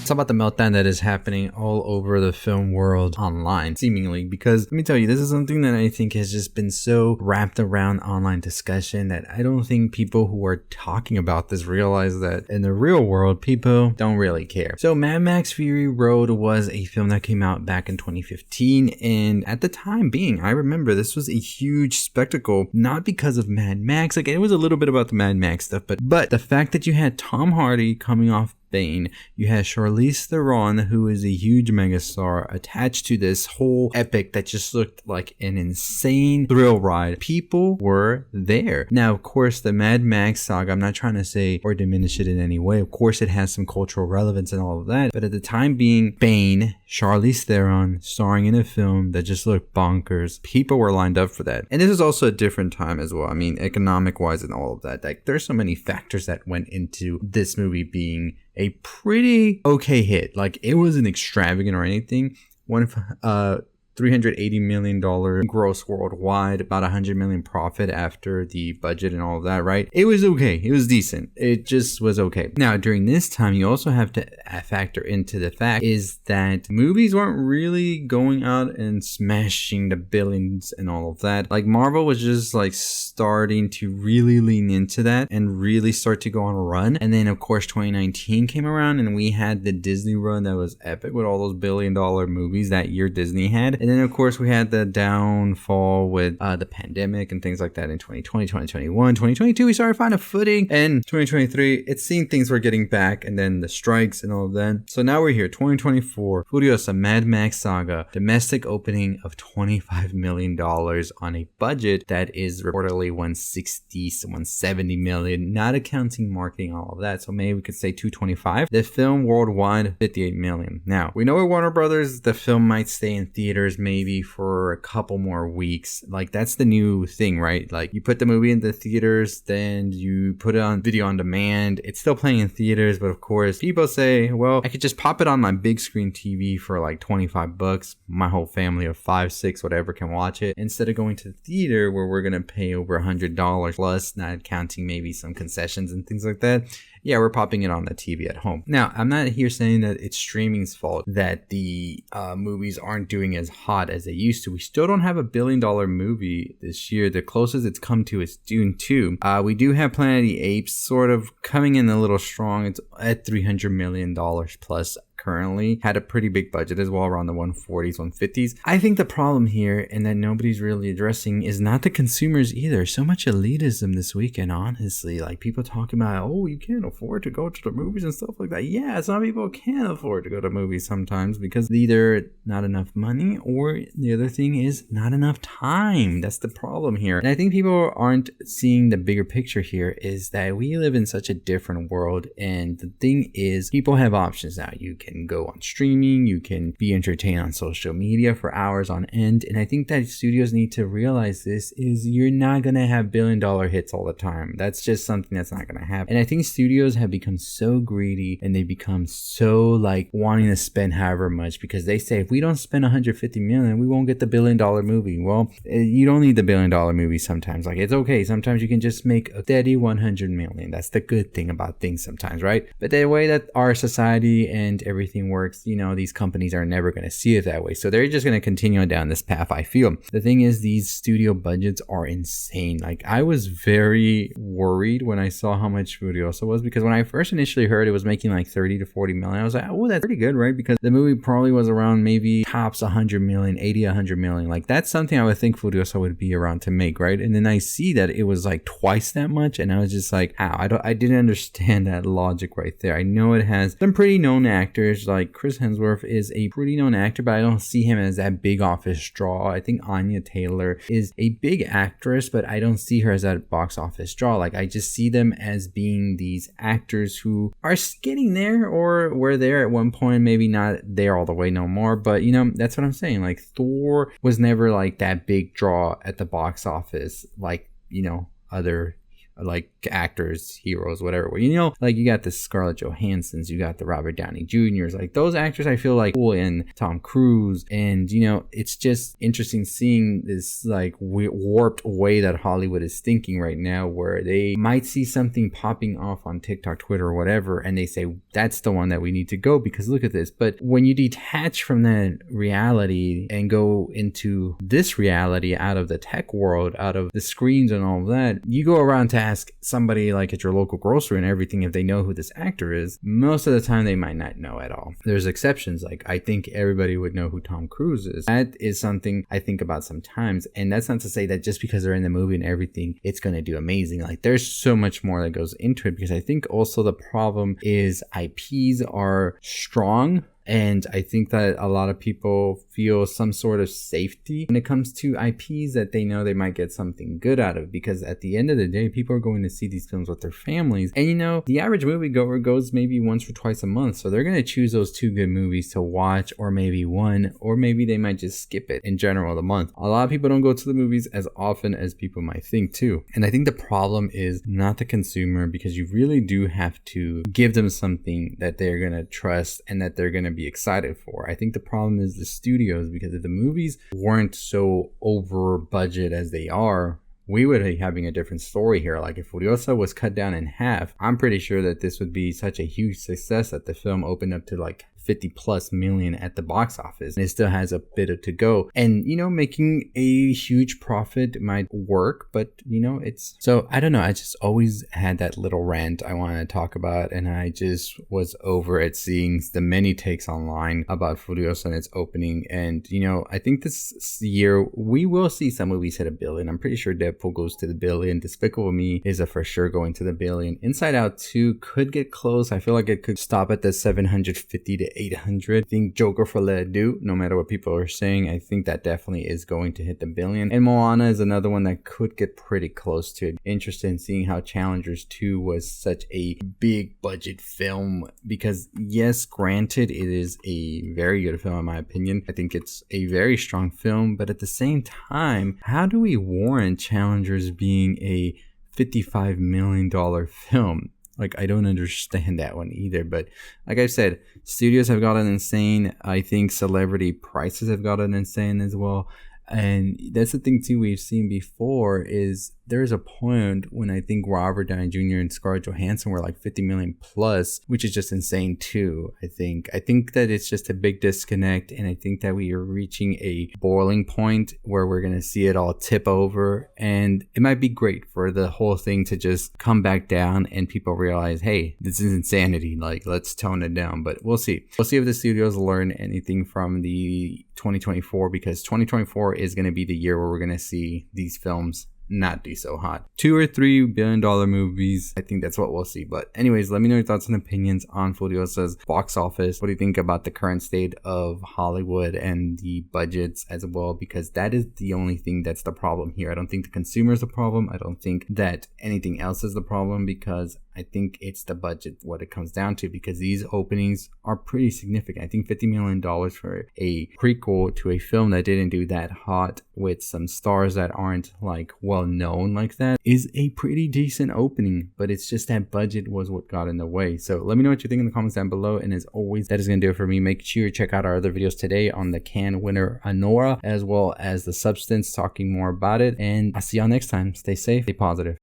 Let's talk about the meltdown that is happening all over the film world online, seemingly, because let me tell you, this is something that I think has just been so wrapped around online discussion that I don't think people who are talking about this realize that in the real world, people don't really care. So Mad Max Fury Road was a film that came out back in 2015, and at the time being, I remember this was a huge spectacle, not because of Mad Max, like it was a little bit about the Mad Max stuff, but the fact that you had Tom Hardy coming off Bane, you had Charlize Theron, who is a huge megastar, attached to this whole epic that just looked like an insane thrill ride. People were there. Now, of course, the Mad Max Saga, I'm not trying to say or diminish it in any way. Of course, it has some cultural relevance and all of that. But at the time being, Bane, Charlize Theron, starring in a film that just looked bonkers. People were lined up for that. And this is also a different time as well. I mean, economic-wise and all of that. Like, there's so many factors that went into this movie being a pretty okay hit. Like, it wasn't extravagant or anything. $380 million gross worldwide, about $100 million profit after the budget and all of that, right? It was okay. It was decent. It just was okay. Now, during this time, you also have to factor into the fact is that movies weren't really going out and smashing the billions and all of that. Like, Marvel was just like starting to really lean into that and really start to go on a run. And then, of course, 2019 came around and we had the Disney run that was epic with all those billion-dollar movies that year Disney had. And then, of course, we had the downfall with the pandemic and things like that in 2020, 2021. 2022, we started finding a footing. And 2023, it seemed things were getting back. And then the strikes and all of that. So now we're here, 2024. Furiosa, Mad Max Saga. Domestic opening of $25 million on a budget that is reportedly 160, 170 million. Not accounting marketing, all of that. So maybe we could say 225. The film worldwide, 58 million. Now, we know at Warner Brothers, the film might stay in theaters maybe for a couple more weeks. Like, that's the new thing, right? Like, you put the movie in the theaters, then you put it on video on demand. It's still playing in theaters, but of course, people say, well, I could just pop it on my big screen TV for like $25. My whole family of 5, 6, whatever can watch it, instead of going to the theater where we're gonna pay over $100 plus, not counting maybe some concessions and things like that. Yeah, we're popping it on the TV at home. Now, I'm not here saying that it's streaming's fault that the movies aren't doing as hot as they used to. We still don't have a $1 billion movie this year. The closest it's come to is Dune 2. We do have Planet of the Apes sort of coming in a little strong. It's at $300 million plus. Currently had a pretty big budget as well, around the 140s, 150s. I think the problem here, and that nobody's really addressing, is not the consumers either. So much elitism this weekend, honestly. Like, people talking about, oh, you can't afford to go to the movies and stuff like that. Yeah, some people can't afford to go to movies sometimes because either not enough money, or the other thing is not enough time. That's the problem here. And I think people aren't seeing the bigger picture here, is that we live in such a different world. And the thing is, people have options now. You can go on streaming, you can be entertained on social media for hours on end. And I think that studios need to realize this, is you're not gonna have $1 billion hits all the time. That's just something that's not gonna happen. And I think studios have become so greedy, and they become so like wanting to spend however much, because they say if we don't spend 150 million, we won't get the $1 billion movie. Well, you don't need the $1 billion movie sometimes. Like, it's okay. Sometimes you can just make a steady 100 million. That's the good thing about things sometimes, right? But the way that our society and everything works, you know, these companies are never going to see it that way. So they're just going to continue down this path, I feel. The thing is, these studio budgets are insane. Like, I was very worried when I saw how much Furiosa was, because when I first initially heard it was making like 30 to 40 million, I was like, oh, that's pretty good, right? Because the movie probably was around maybe tops 100 million, 80, 100 million. Like, that's something I would think Furiosa would be around to make, right? And then I see that it was like twice that much, and I was just like, how? I didn't understand that logic right there. I know it has some pretty known actors, like Chris Hemsworth is a pretty known actor, but I don't see him as that big office draw. I think Anya Taylor is a big actress, but I don't see her as that box office draw. Like, I just see them as being these actors who are getting there, or were there at one point, maybe not there all the way no more. But, you know, that's what I'm saying. Like, Thor was never like that big draw at the box office, like, you know, other like actors, heroes, whatever. You know, like you got the Scarlett Johanssons, you got the Robert Downey Jr.'s, like those actors I feel like cool, and Tom Cruise. And you know, it's just interesting seeing this like warped way that Hollywood is thinking right now, where they might see something popping off on TikTok, Twitter, or whatever, and they say that's the one that we need to go because look at this. But when you detach from that reality and go into this reality out of the tech world, out of the screens and all of that, you go around to ask somebody like at your local grocery and everything if they know who this actor is. Most of the time they might not know at all. There's exceptions, like I think everybody would know who Tom Cruise is. That is something I think about sometimes, and that's not to say that just because they're in the movie and everything it's going to do amazing. Like there's so much more that goes into it, because I think also the problem is IPs are strong. And I think that a lot of people feel some sort of safety when it comes to IPs, that they know they might get something good out of, because at the end of the day, people are going to see these films with their families. And you know, the average moviegoer goes maybe once or twice a month. So they're going to choose those 2 good movies to watch, or maybe one, or maybe they might just skip it in general the month. A lot of people don't go to the movies as often as people might think too. And I think the problem is not the consumer, because you really do have to give them something that they're going to trust and that they're going to be excited for. I think the problem is the studios, because if the movies weren't so over budget as they are, we would be having a different story here. Like if Furiosa was cut down in half, I'm pretty sure that this would be such a huge success that the film opened up to like 50 plus million at the box office, and it still has a bit to go. And you know, making a huge profit might work, but you know, it's so I don't know. I just always had that little rant I wanted to talk about, and I just was over at seeing the many takes online about Furiosa and its opening. And you know, I think this year we will see some movies hit $1 billion. I'm pretty sure Deadpool goes to the $1 billion. Despicable Me is a for sure going to the $1 billion. Inside Out 2 could get close. I feel like it could stop at the 750 to 800. I think Joker for Let It Do, no matter what people are saying, I think that definitely is going to hit the $1 billion. And Moana is another one that could get pretty close to it. Interested in seeing how Challengers 2 was such a big budget film, because yes, granted, it is a very good film in my opinion. I think it's a very strong film, but at the same time, how do we warrant Challengers being a $55 million film? Like, I don't understand that one either. But like I said, studios have gotten insane. I think celebrity prices have gotten insane as well. And that's the thing too we've seen before, is there's a point when I think Robert Downey Jr. and Scarlett Johansson were like 50 million plus, which is just insane too. I think that it's just a big disconnect, and I think that we are reaching a boiling point where we're going to see it all tip over, and it might be great for the whole thing to just come back down and people realize, hey, this is insanity, like let's tone it down. But we'll see if the studios learn anything from the 2024, because 2024 is going to be the year where we're going to see these films not do so hot. $2 or $3 billion movies, I think that's what we'll see. But anyways, let me know your thoughts and opinions on Furiosa's box office. What do you think about the current state of Hollywood and the budgets as well? Because that is the only thing that's the problem here. I don't think the consumer is the problem. I don't think that anything else is the problem, because I think it's the budget what it comes down to, because these openings are pretty significant. I think $50 million for a prequel to a film that didn't do that hot with some stars that aren't like well known like that is a pretty decent opening, but it's just that budget was what got in the way. So let me know what you think in the comments down below, and as always, that is going to do it for me. Make sure you check out our other videos today on the Cannes winner Anora, as well as The Substance, talking more about it, and I'll see y'all next time. Stay safe, stay positive.